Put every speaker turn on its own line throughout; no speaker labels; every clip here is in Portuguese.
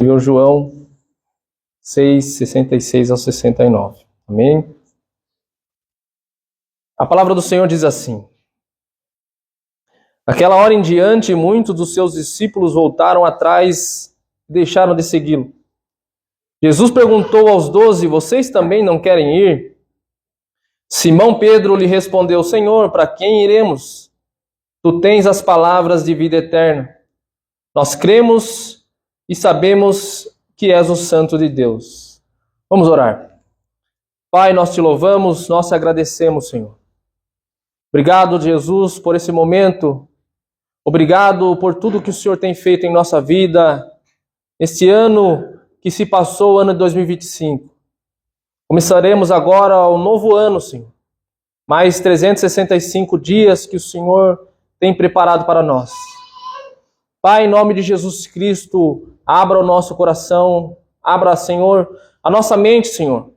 Escreveu João 6, 66 ao 69. Amém? A palavra do Senhor diz assim: Naquela hora em diante, muitos dos seus discípulos voltaram atrás e deixaram de segui-lo. Jesus perguntou aos 12, vocês também não querem ir? Simão Pedro lhe respondeu, Senhor, para quem iremos? Tu tens as palavras de vida eterna. Nós cremos e sabemos que és o Santo de Deus. Vamos orar. Pai, nós te louvamos, nós te agradecemos, Senhor. Obrigado, Jesus, por esse momento. Obrigado por tudo que o Senhor tem feito em nossa vida, este ano que se passou, o ano de 2025. Começaremos agora o novo ano, Senhor. Mais 365 dias que o Senhor tem preparado para nós. Pai, em nome de Jesus Cristo, abra o nosso coração, abra, Senhor, a nossa mente, Senhor.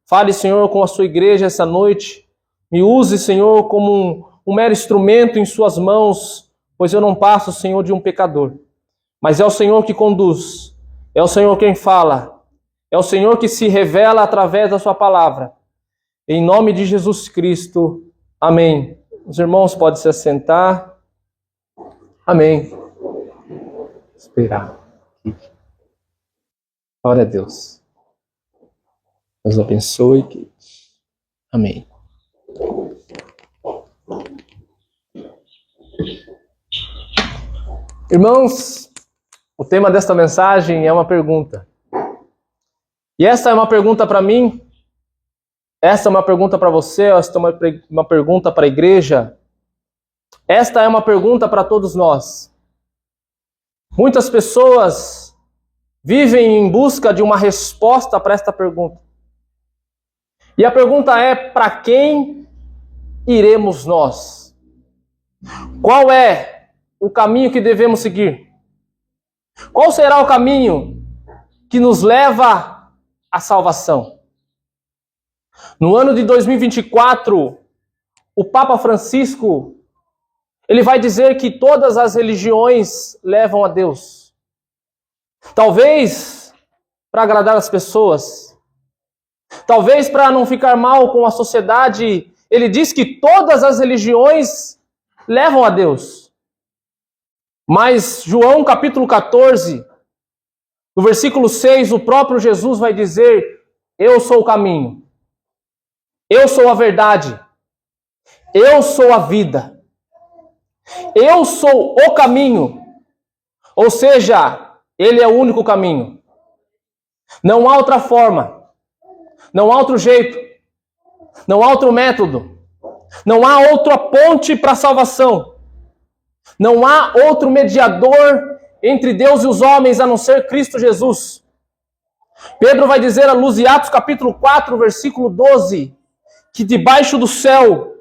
Fale, Senhor, com a sua igreja essa noite. Me use, Senhor, como um mero instrumento em suas mãos, pois eu não passo, Senhor, de um pecador. Mas é o Senhor que conduz, é o Senhor quem fala, é o Senhor que se revela através da sua palavra. Em nome de Jesus Cristo, amém. Os irmãos podem se assentar. Amém. Esperar. Glória a Deus. Deus abençoe. Amém. Irmãos, o tema desta mensagem é uma pergunta. E esta é uma pergunta para mim, esta é uma pergunta para você, esta é uma pergunta para a igreja, esta é uma pergunta para todos nós. Muitas pessoas vivem em busca de uma resposta para esta pergunta. E a pergunta é, para quem iremos nós? Qual é o caminho que devemos seguir? Qual será o caminho que nos leva à salvação? No ano de 2024, o Papa Francisco, ele vai dizer que todas as religiões levam a Deus. Talvez para agradar as pessoas, talvez para não ficar mal com a sociedade, ele diz que todas as religiões levam a Deus. Mas João capítulo 14, no versículo 6, o próprio Jesus vai dizer, eu sou o caminho, eu sou a verdade, eu sou a vida, eu sou o caminho. Ou seja, ele é o único caminho. Não há outra forma, não há outro jeito, não há outro método, não há outra ponte para a salvação. Não há outro mediador entre Deus e os homens a não ser Cristo Jesus. Pedro vai dizer à luz de Atos capítulo 4, versículo 12, que debaixo do céu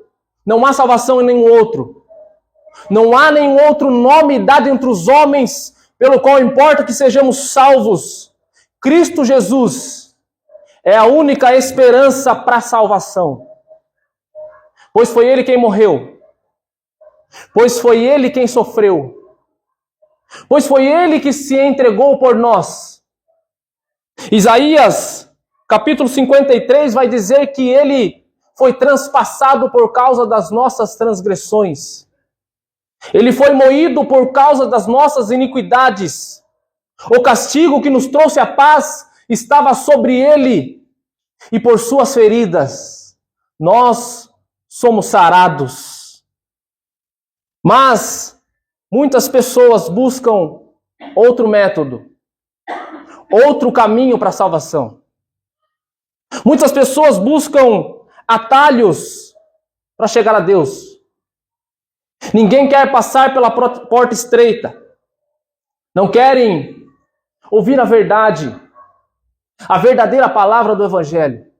não há salvação em nenhum outro. Não há nenhum outro nome dado entre os homens pelo qual importa que sejamos salvos. Cristo Jesus é a única esperança para a salvação. Pois foi Ele quem morreu. Pois foi Ele quem sofreu. Pois foi Ele que se entregou por nós. Isaías, capítulo 53, vai dizer que Ele foi transpassado por causa das nossas transgressões. Ele foi moído por causa das nossas iniquidades. O castigo que nos trouxe a paz estava sobre Ele. E por suas feridas, nós somos sarados. Mas muitas pessoas buscam outro método, outro caminho para a salvação. Muitas pessoas buscam atalhos para chegar a Deus. Ninguém quer passar pela porta estreita. Não querem ouvir a verdade, a verdadeira palavra do Evangelho.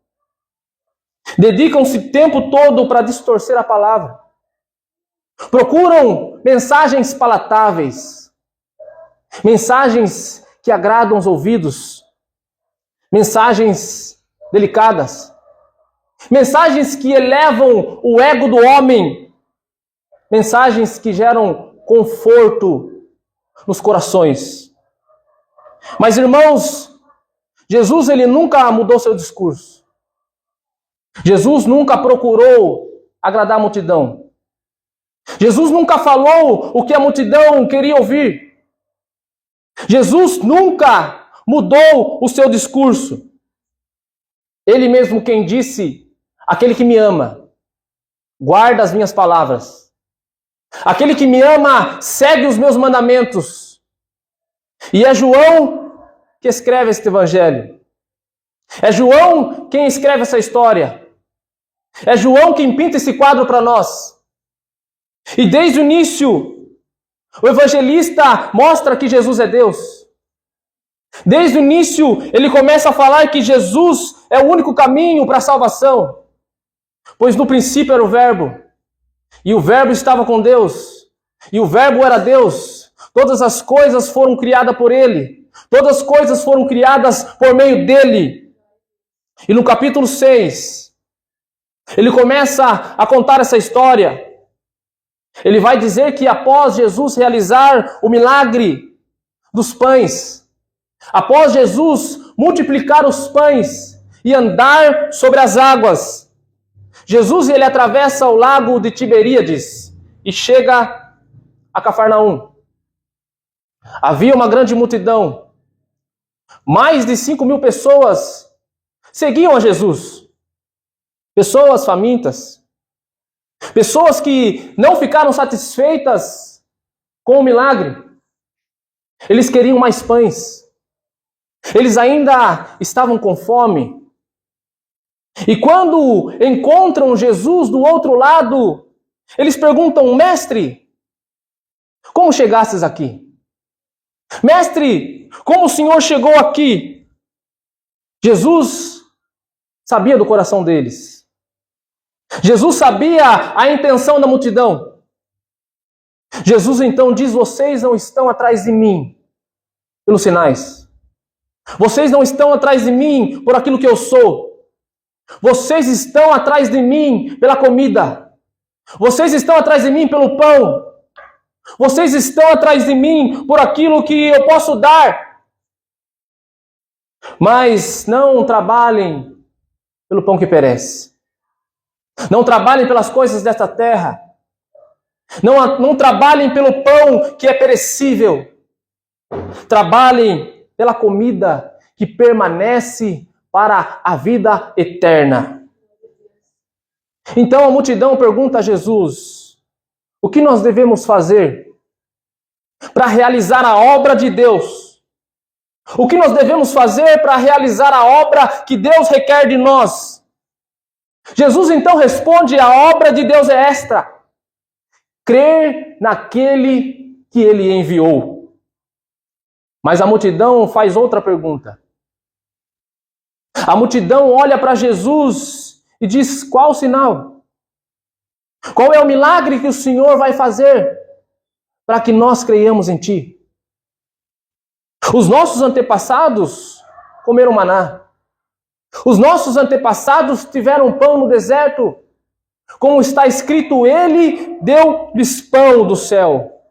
Dedicam-se o tempo todo para distorcer a palavra. Procuram mensagens palatáveis, mensagens que agradam os ouvidos, mensagens delicadas, mensagens que elevam o ego do homem, mensagens que geram conforto nos corações. Mas, irmãos, Jesus ele nunca mudou seu discurso. Jesus nunca procurou agradar a multidão. Jesus nunca falou o que a multidão queria ouvir. Jesus nunca mudou o seu discurso. Ele mesmo quem disse, aquele que me ama, guarda as minhas palavras. Aquele que me ama, segue os meus mandamentos. E é João que escreve este evangelho. É João quem escreve essa história. É João quem pinta esse quadro para nós. E desde o início, o evangelista mostra que Jesus é Deus. Desde o início, ele começa a falar que Jesus é o único caminho para a salvação. Pois no princípio era o Verbo. E o Verbo estava com Deus. E o Verbo era Deus. Todas as coisas foram criadas por Ele. Todas as coisas foram criadas por meio dEle. E no capítulo 6, ele começa a contar essa história. Ele vai dizer que após Jesus realizar o milagre dos pães, após Jesus multiplicar os pães e andar sobre as águas, Jesus ele atravessa o lago de Tiberíades e chega a Cafarnaum. Havia uma grande multidão. Mais de 5.000 pessoas seguiam a Jesus. Pessoas famintas. Pessoas que não ficaram satisfeitas com o milagre. Eles queriam mais pães. Eles ainda estavam com fome. E quando encontram Jesus do outro lado, eles perguntam: Mestre, como chegastes aqui? Mestre, como o Senhor chegou aqui? Jesus sabia do coração deles. Jesus sabia a intenção da multidão. Jesus então diz: vocês não estão atrás de mim pelos sinais. Vocês não estão atrás de mim por aquilo que eu sou. Vocês estão atrás de mim pela comida. Vocês estão atrás de mim pelo pão. Vocês estão atrás de mim por aquilo que eu posso dar. Mas não trabalhem pelo pão que perece. Não trabalhem pelas coisas desta terra. Não trabalhem pelo pão que é perecível. Trabalhem pela comida que permanece para a vida eterna. Então a multidão pergunta a Jesus: o que nós devemos fazer para realizar a obra de Deus? O que nós devemos fazer para realizar a obra que Deus requer de nós? Jesus então responde: a obra de Deus é esta: crer naquele que Ele enviou. Mas a multidão faz outra pergunta. A multidão olha para Jesus e diz: qual o sinal? Qual é o milagre que o Senhor vai fazer para que nós creiamos em Ti? Os nossos antepassados comeram maná. Os nossos antepassados tiveram pão no deserto. Como está escrito, Ele deu-lhes pão do céu.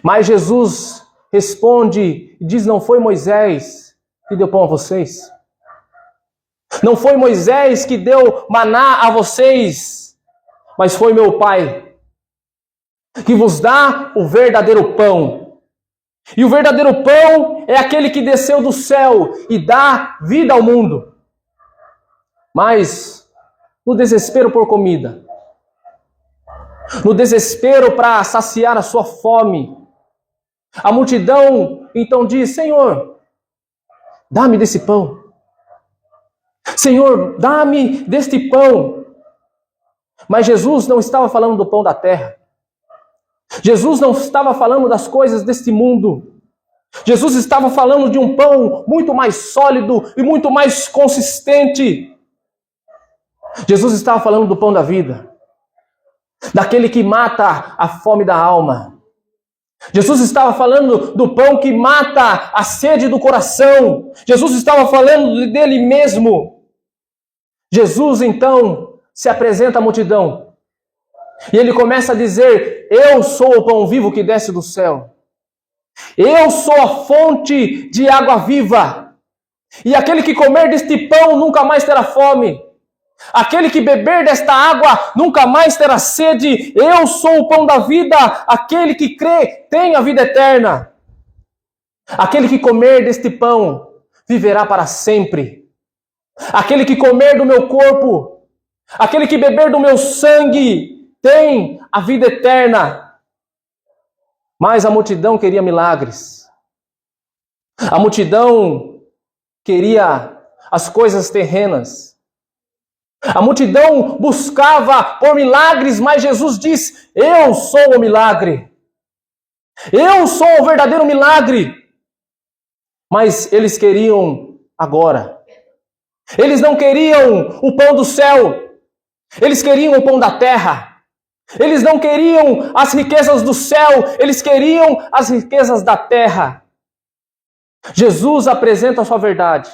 Mas Jesus responde e diz: não foi Moisés que deu pão a vocês. Não foi Moisés que deu maná a vocês, mas foi meu Pai, que vos dá o verdadeiro pão. E o verdadeiro pão é aquele que desceu do céu e dá vida ao mundo. Mas, no desespero por comida, no desespero para saciar a sua fome, a multidão então diz: Senhor, dá-me desse pão. Senhor, dá-me deste pão. Mas Jesus não estava falando do pão da terra. Jesus não estava falando das coisas deste mundo. Jesus estava falando de um pão muito mais sólido e muito mais consistente. Jesus estava falando do pão da vida, daquele que mata a fome da alma. Jesus estava falando do pão que mata a sede do coração. Jesus estava falando dele mesmo. Jesus então se apresenta à multidão e ele começa a dizer: eu sou o pão vivo que desce do céu. Eu sou a fonte de água viva. E aquele que comer deste pão nunca mais terá fome. Aquele que beber desta água nunca mais terá sede. Eu sou o pão da vida. Aquele que crê tem a vida eterna. Aquele que comer deste pão viverá para sempre. Aquele que comer do meu corpo, aquele que beber do meu sangue, tem a vida eterna. Mas a multidão queria milagres. A multidão queria as coisas terrenas. A multidão buscava por milagres, mas Jesus diz: eu sou o milagre. Eu sou o verdadeiro milagre. Mas eles queriam agora. Eles não queriam o pão do céu. Eles queriam o pão da terra. Eles não queriam as riquezas do céu. Eles queriam as riquezas da terra. Jesus apresenta a sua verdade.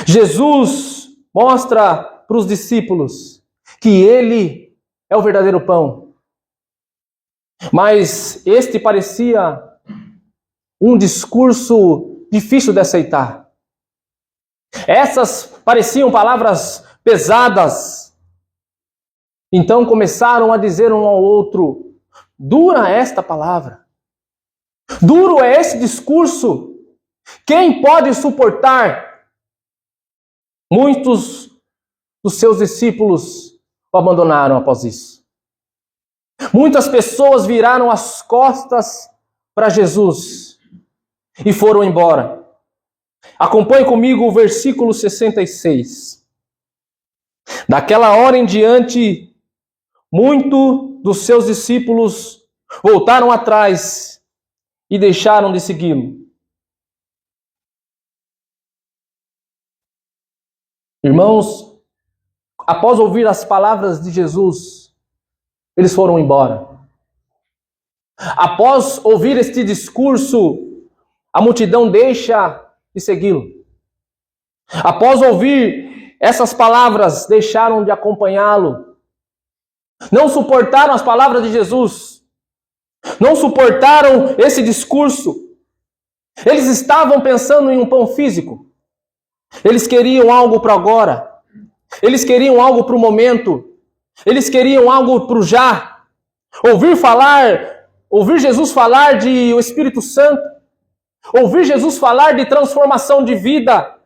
Jesus mostra para os discípulos que Ele é o verdadeiro pão. Mas este parecia um discurso difícil de aceitar. Essas pareciam palavras pesadas. Então começaram a dizer um ao outro: dura esta palavra. Duro é esse discurso. Quem pode suportar? Muitos dos seus discípulos o abandonaram após isso. Muitas pessoas viraram as costas para Jesus e foram embora. Acompanhe comigo o versículo 66. Daquela hora em diante, muitos dos seus discípulos voltaram atrás e deixaram de segui-lo. Irmãos, após ouvir as palavras de Jesus, eles foram embora. Após ouvir este discurso, a multidão deixa de segui-lo. Após ouvir essas palavras, deixaram de acompanhá-lo. Não suportaram as palavras de Jesus. Não suportaram esse discurso. Eles estavam pensando em um pão físico. Eles queriam algo para agora. Eles queriam algo para o momento. Eles queriam algo para o já. Ouvir Jesus falar de o Espírito Santo. Ouvir Jesus falar de transformação de vida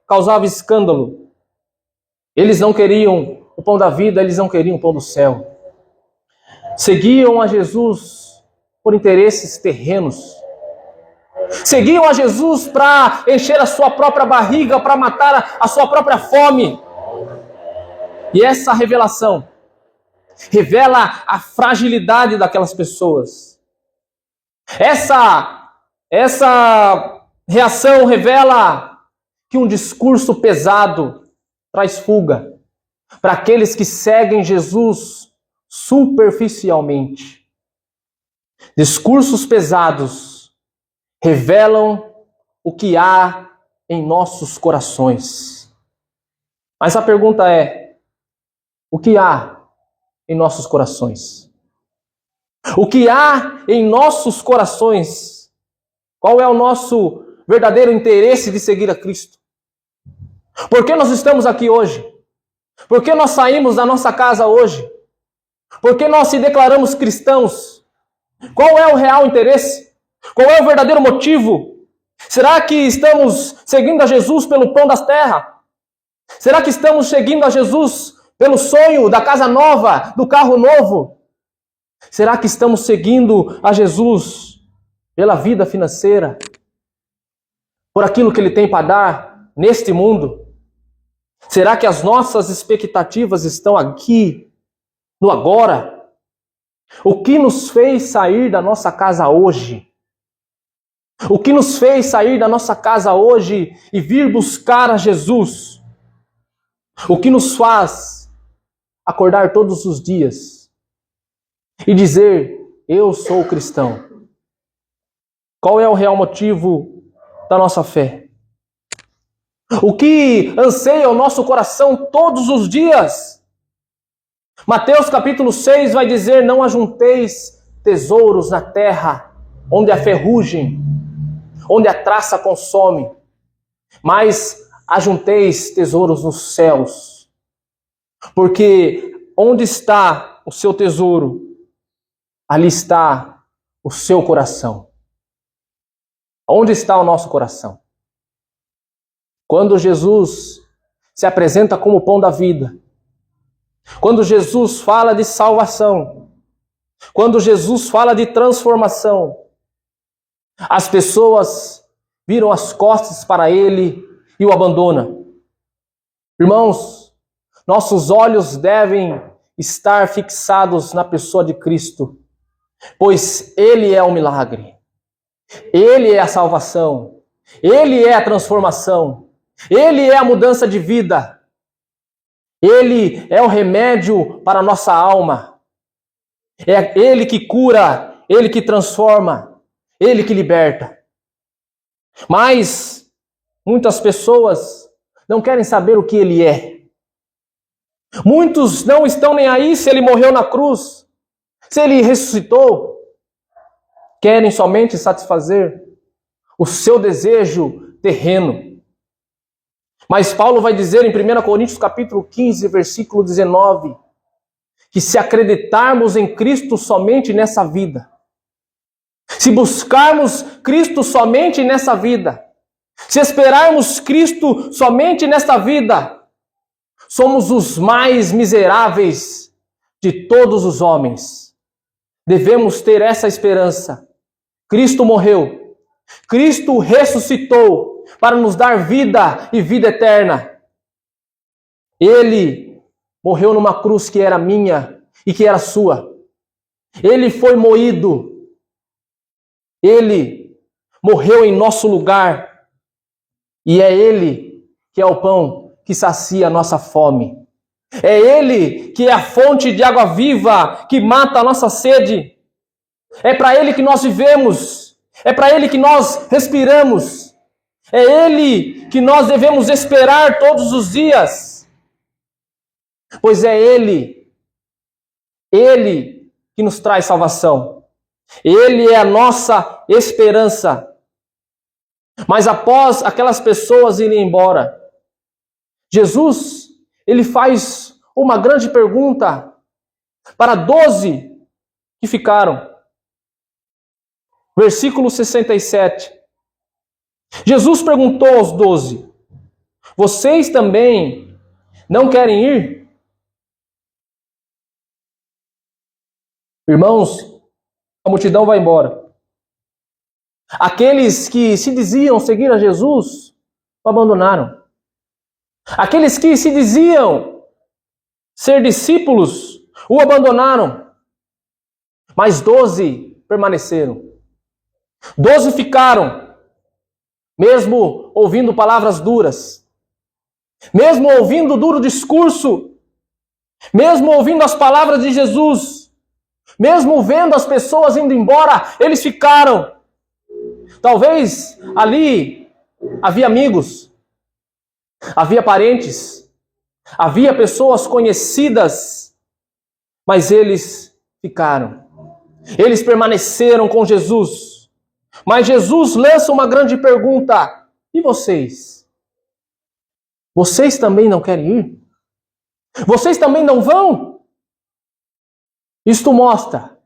causava escândalo. Eles não queriam o pão da vida, eles não queriam o pão do céu. Seguiam a Jesus por interesses terrenos. Seguiam a Jesus para encher a sua própria barriga, para matar a sua própria fome. E essa revelação revela a fragilidade daquelas pessoas. Essa reação revela que um discurso pesado traz fuga para aqueles que seguem Jesus superficialmente. Discursos pesados revelam o que há em nossos corações. Mas a pergunta é: o que há em nossos corações? O que há em nossos corações? Qual é o nosso verdadeiro interesse de seguir a Cristo? Por que nós estamos aqui hoje? Por que nós saímos da nossa casa hoje? Por que nós se declaramos cristãos? Qual é o real interesse? Qual é o verdadeiro motivo? Será que estamos seguindo a Jesus pelo pão das terras? Será que estamos seguindo a Jesus pelo sonho da casa nova, do carro novo? Será que estamos seguindo a Jesus pela vida financeira? Por aquilo que Ele tem para dar neste mundo? Será que as nossas expectativas estão aqui, no agora? O que nos fez sair da nossa casa hoje? O que nos fez sair da nossa casa hoje e vir buscar a Jesus? O que nos faz acordar todos os dias e dizer: eu sou cristão? Qual é o real motivo da nossa fé? O que anseia o nosso coração todos os dias? Mateus capítulo 6 vai dizer: não ajunteis tesouros na terra, onde a ferrugem, onde a traça consome, mas ajunteis tesouros nos céus. Porque onde está o seu tesouro, ali está o seu coração. Onde está o nosso coração? Quando Jesus se apresenta como o pão da vida, quando Jesus fala de salvação, quando Jesus fala de transformação, as pessoas viram as costas para ele e o abandonam. Irmãos, nossos olhos devem estar fixados na pessoa de Cristo, pois Ele é o milagre, Ele é a salvação, Ele é a transformação, Ele é a mudança de vida, Ele é o remédio para a nossa alma, é Ele que cura, Ele que transforma, Ele que liberta. Mas muitas pessoas não querem saber o que Ele é. Muitos não estão nem aí se Ele morreu na cruz, se Ele ressuscitou. Querem somente satisfazer o seu desejo terreno. Mas Paulo vai dizer em 1 Coríntios capítulo 15, versículo 19, que se acreditarmos em Cristo somente nessa vida, se buscarmos Cristo somente nessa vida, se esperarmos Cristo somente nesta vida, somos os mais miseráveis de todos os homens. Devemos ter essa esperança. Cristo morreu, Cristo ressuscitou para nos dar vida e vida eterna. Ele morreu numa cruz que era minha e que era sua. Ele foi moído. Ele morreu em nosso lugar. E é Ele que é o pão que sacia a nossa fome. É Ele que é a fonte de água viva que mata a nossa sede. É para Ele que nós vivemos. É para Ele que nós respiramos. É Ele que nós devemos esperar todos os dias. Pois é Ele que nos traz salvação. Ele é a nossa esperança. Mas após aquelas pessoas irem embora, Jesus, Ele faz uma grande pergunta para 12 que ficaram. Versículo 67. Jesus perguntou aos 12, vocês também não querem ir? Irmãos, a multidão vai embora. Aqueles que se diziam seguir a Jesus, o abandonaram. Aqueles que se diziam ser discípulos, o abandonaram. Mas 12 permaneceram. 12 ficaram, mesmo ouvindo palavras duras, mesmo ouvindo o duro discurso, mesmo ouvindo as palavras de Jesus, mesmo vendo as pessoas indo embora, eles ficaram. Talvez ali havia amigos, havia parentes, havia pessoas conhecidas, mas eles ficaram. Eles permaneceram com Jesus. Mas Jesus lança uma grande pergunta. E vocês? Vocês também não querem ir? Vocês também não vão? Isto mostra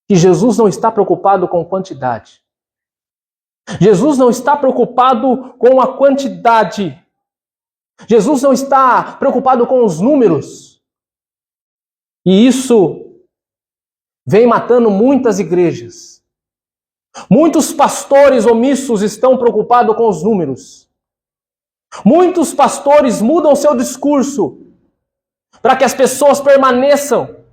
que Jesus não está preocupado com quantidade. Jesus não está preocupado com a quantidade. Jesus não está preocupado com os números. E isso vem matando muitas igrejas. Muitos pastores omissos estão preocupados com os números. Muitos pastores mudam seu discurso para que as pessoas permaneçam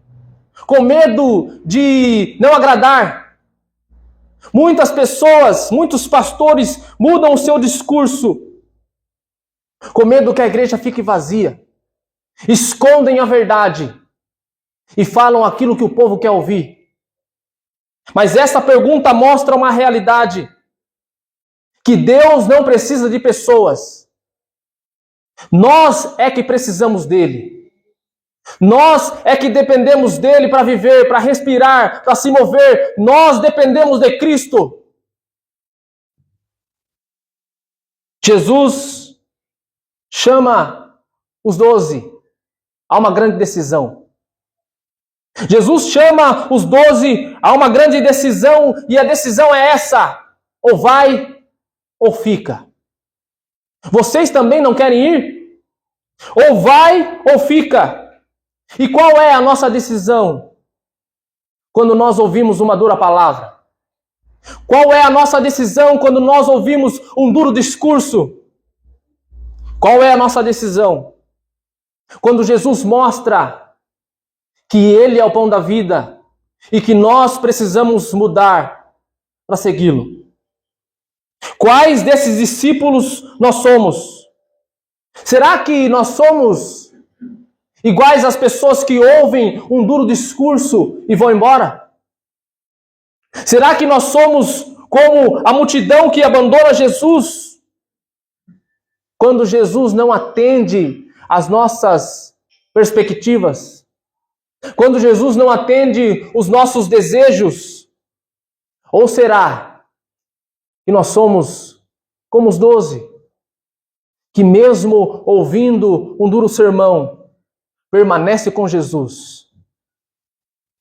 com medo de não agradar. Muitas pessoas, muitos pastores mudam o seu discurso com medo que a igreja fique vazia. Escondem a verdade e falam aquilo que o povo quer ouvir. Mas essa pergunta mostra uma realidade, que Deus não precisa de pessoas. Nós é que precisamos dele. Nós é que dependemos dele para viver, para respirar, para se mover. Nós dependemos de Cristo. Jesus chama os 12 a uma grande decisão. Jesus chama os 12 a uma grande decisão, e a decisão é essa: ou vai ou fica. Vocês também não querem ir? Ou vai ou fica. E qual é a nossa decisão quando nós ouvimos uma dura palavra? Qual é a nossa decisão quando nós ouvimos um duro discurso? Qual é a nossa decisão quando Jesus mostra que Ele é o pão da vida e que nós precisamos mudar para segui-lo? Quais desses discípulos nós somos? Será que nós somos iguais às pessoas que ouvem um duro discurso e vão embora? Será que nós somos como a multidão que abandona Jesus quando Jesus não atende às nossas perspectivas? Quando Jesus não atende os nossos desejos? Ou será que nós somos como os 12, que mesmo ouvindo um duro sermão, permanece com Jesus?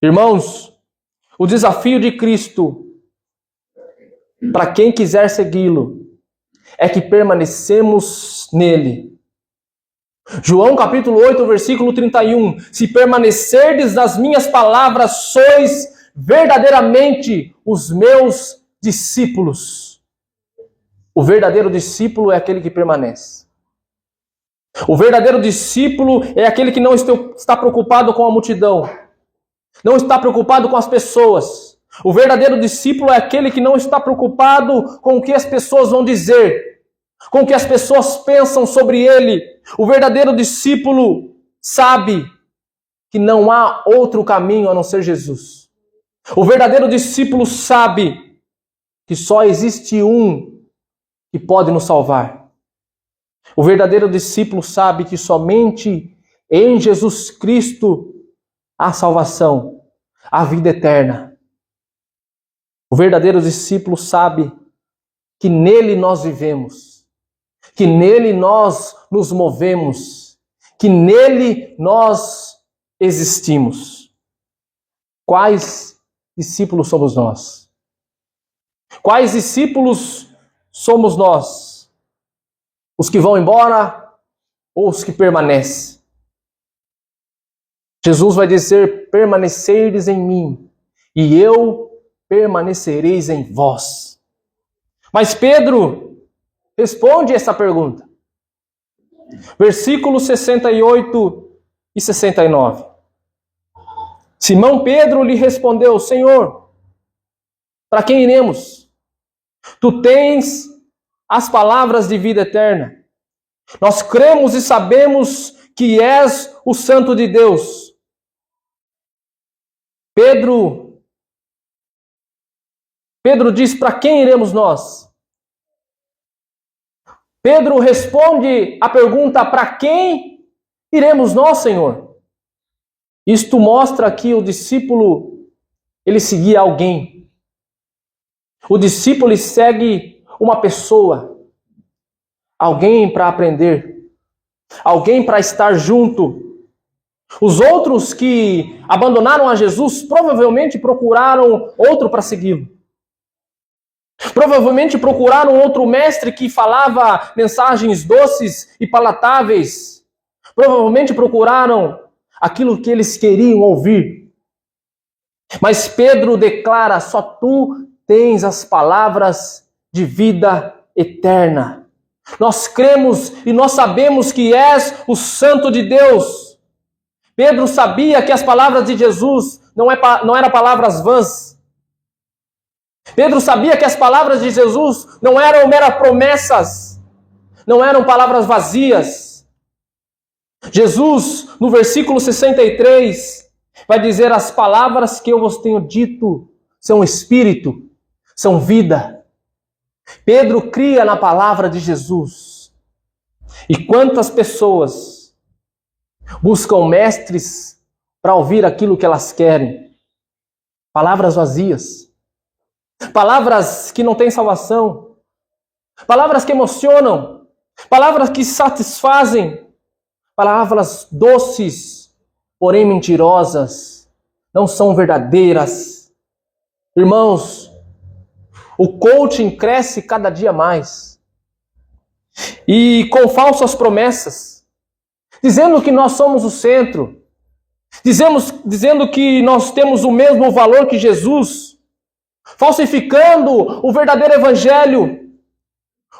Irmãos, o desafio de Cristo, para quem quiser segui-lo, é que permanecemos nele. João capítulo 8, versículo 31. Se permanecerdes nas minhas palavras, sois verdadeiramente os meus discípulos. O verdadeiro discípulo é aquele que permanece. O verdadeiro discípulo é aquele que não está preocupado com a multidão, não está preocupado com as pessoas. O verdadeiro discípulo é aquele que não está preocupado com o que as pessoas vão dizer, com o que as pessoas pensam sobre ele. O verdadeiro discípulo sabe que não há outro caminho a não ser Jesus. O verdadeiro discípulo sabe que só existe um que pode nos salvar. O verdadeiro discípulo sabe que somente em Jesus Cristo há salvação, há vida eterna. O verdadeiro discípulo sabe que nele nós vivemos, que nele nós nos movemos, que nele nós existimos. Quais discípulos somos nós? Quais discípulos somos nós? Os que vão embora ou os que permanecem? Jesus vai dizer: permanecereis em mim e eu permanecereis em vós. Mas Pedro responde essa pergunta. Versículos 68 e 69. Simão Pedro lhe respondeu: Senhor, para quem iremos? Tu tens as palavras de vida eterna. Nós cremos e sabemos que és o Santo de Deus. Pedro diz: para quem iremos nós? Pedro responde a pergunta: para quem iremos nós, Senhor? Isto mostra que o discípulo, ele seguia alguém. O discípulo, ele segue uma pessoa, alguém para aprender, alguém para estar junto. Os outros que abandonaram a Jesus provavelmente procuraram outro para segui-lo. Provavelmente procuraram outro mestre que falava mensagens doces e palatáveis. Provavelmente procuraram aquilo que eles queriam ouvir. Mas Pedro declara: só tu tens as palavras de vida eterna. Nós cremos e nós sabemos que és o Santo de Deus. Pedro sabia que as palavras de Jesus não eram palavras vãs. Pedro sabia que as palavras de Jesus não eram meras promessas, não eram palavras vazias. Jesus, no versículo 63, vai dizer: as palavras que eu vos tenho dito são espírito, são vida. Pedro cria na palavra de Jesus. E quantas pessoas buscam mestres para ouvir aquilo que elas querem. Palavras vazias, palavras que não têm salvação, palavras que emocionam, palavras que satisfazem, palavras doces, porém mentirosas, não são verdadeiras. Irmãos, o coaching cresce cada dia mais e com falsas promessas, dizendo que nós somos o centro, dizendo que nós temos o mesmo valor que Jesus, falsificando o verdadeiro evangelho,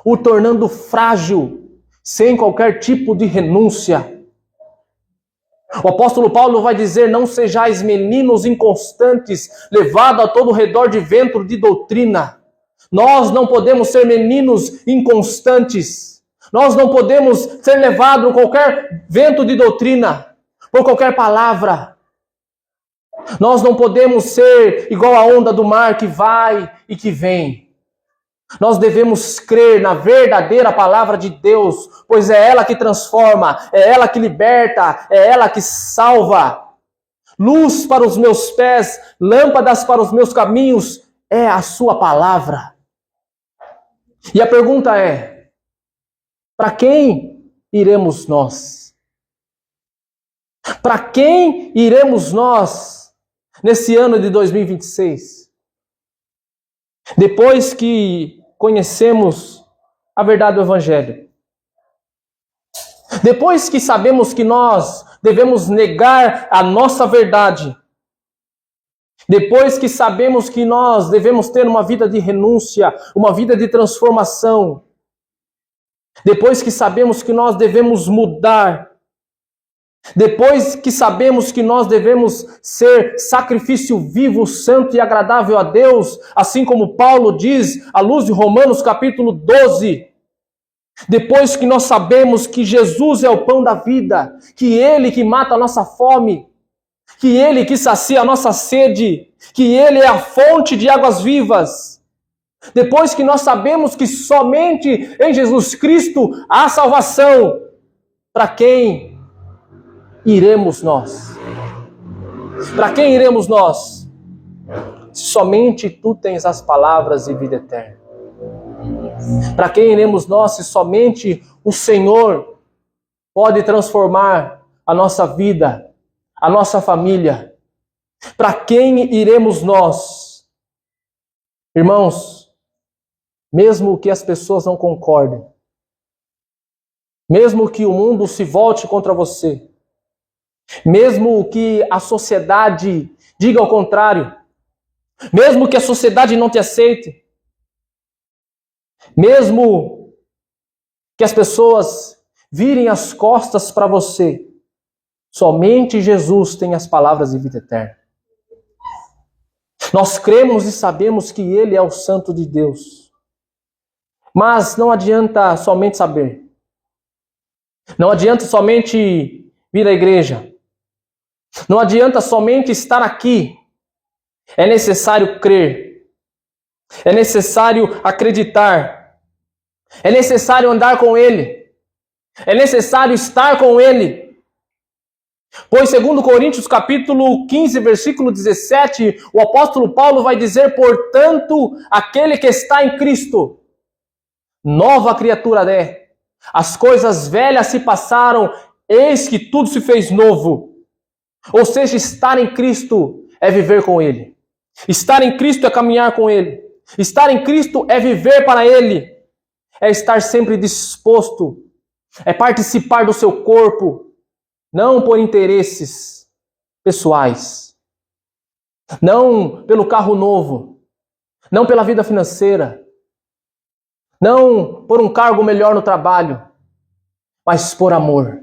o tornando frágil, sem qualquer tipo de renúncia. O apóstolo Paulo vai dizer: não sejais meninos inconstantes, levados a todo redor de vento de doutrina. Nós não podemos ser meninos inconstantes. Nós não podemos ser levados a qualquer vento de doutrina, por qualquer palavra. Nós não podemos ser igual a onda do mar que vai e que vem. Nós devemos crer na verdadeira palavra de Deus, pois é ela que transforma, é ela que liberta, é ela que salva. Luz para os meus pés, lâmpadas para os meus caminhos, é a sua palavra. E a pergunta é: para quem iremos nós? Para quem iremos nós nesse ano de 2026? Depois que conhecemos a verdade do Evangelho, depois que sabemos que nós devemos negar a nossa verdade, depois que sabemos que nós devemos ter uma vida de renúncia, uma vida de transformação, depois que sabemos que nós devemos mudar, depois que sabemos que nós devemos ser sacrifício vivo, santo e agradável a Deus, assim como Paulo diz, à luz de Romanos capítulo 12, depois que nós sabemos que Jesus é o pão da vida, que Ele que mata a nossa fome, que Ele que sacia a nossa sede, que Ele é a fonte de águas vivas, depois que nós sabemos que somente em Jesus Cristo há salvação, para quem iremos nós? Para quem iremos nós? Somente tu tens as palavras de vida eterna. Para quem iremos nós se somente o Senhor pode transformar a nossa vida, a nossa família? Para quem iremos nós? Irmãos, mesmo que as pessoas não concordem, mesmo que o mundo se volte contra você, mesmo que a sociedade diga ao contrário, mesmo que a sociedade não te aceite, mesmo que as pessoas virem as costas para você, somente Jesus tem as palavras de vida eterna. Nós cremos e sabemos que Ele é o Santo de Deus. Mas não adianta somente saber. Não adianta somente vir à igreja. Não adianta somente estar aqui. É necessário crer. É necessário acreditar. É necessário andar com Ele. É necessário estar com Ele. Pois, segundo Coríntios capítulo 15, versículo 17, o apóstolo Paulo vai dizer: portanto, aquele que está em Cristo, nova criatura é. As coisas velhas se passaram, eis que tudo se fez novo. Ou seja, estar em Cristo é viver com Ele. Estar em Cristo é caminhar com Ele. Estar em Cristo é viver para Ele. É estar sempre disposto. É participar do seu corpo. Não por interesses pessoais. Não pelo carro novo. Não pela vida financeira. Não por um cargo melhor no trabalho. Mas por amor.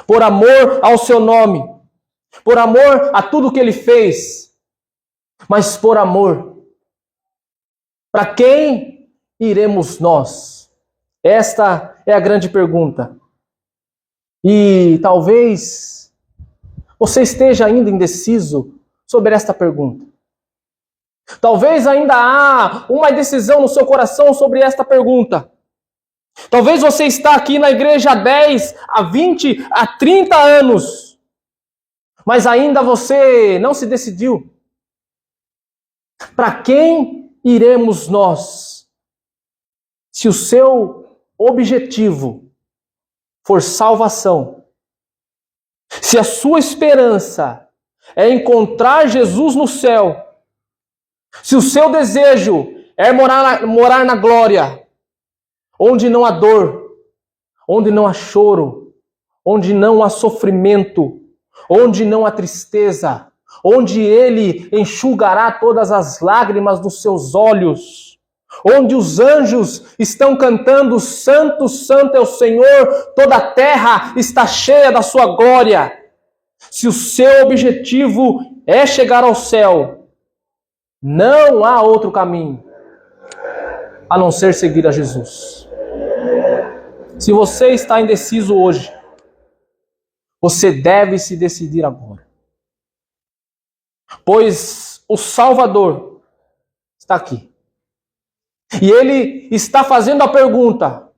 Por amor ao seu nome. Por amor a tudo que Ele fez. Mas por amor. Para quem iremos nós? Esta é a grande pergunta. E talvez você esteja ainda indeciso sobre esta pergunta. Talvez ainda há uma indecisão no seu coração sobre esta pergunta. Talvez você está aqui na igreja há 10, há 20, há 30 anos, mas ainda você não se decidiu. Para quem iremos nós? Se o seu objetivo for salvação, se a sua esperança é encontrar Jesus no céu, se o seu desejo é morar na glória, onde não há dor, onde não há choro, onde não há sofrimento, onde não há tristeza, onde Ele enxugará todas as lágrimas dos seus olhos, onde os anjos estão cantando, Santo, Santo é o Senhor, toda a terra está cheia da sua glória. Se o seu objetivo é chegar ao céu, não há outro caminho a não ser seguir a Jesus. Se você está indeciso hoje, você deve se decidir agora. Pois o Salvador está aqui. E Ele está fazendo a pergunta: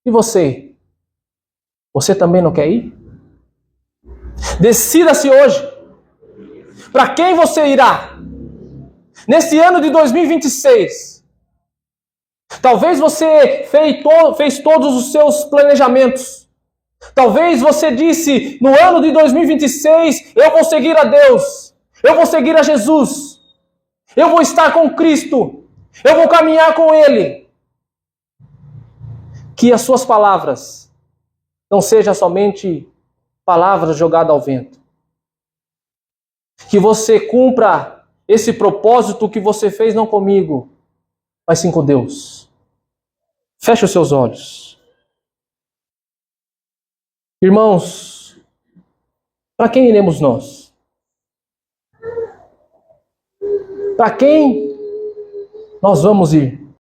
e você? Você também não quer ir? Decida-se hoje. Para quem você irá? Nesse ano de 2026. Talvez você fez todos os seus planejamentos. Talvez você disse, no ano de 2026, eu vou seguir a Deus. Eu vou seguir a Jesus. Eu vou estar com Cristo. Eu vou caminhar com Ele. Que as suas palavras não sejam somente palavras jogadas ao vento. Que você cumpra esse propósito que você fez não comigo, mas sim com Deus. Feche os seus olhos. Irmãos, para quem iremos nós? Para quem nós vamos ir?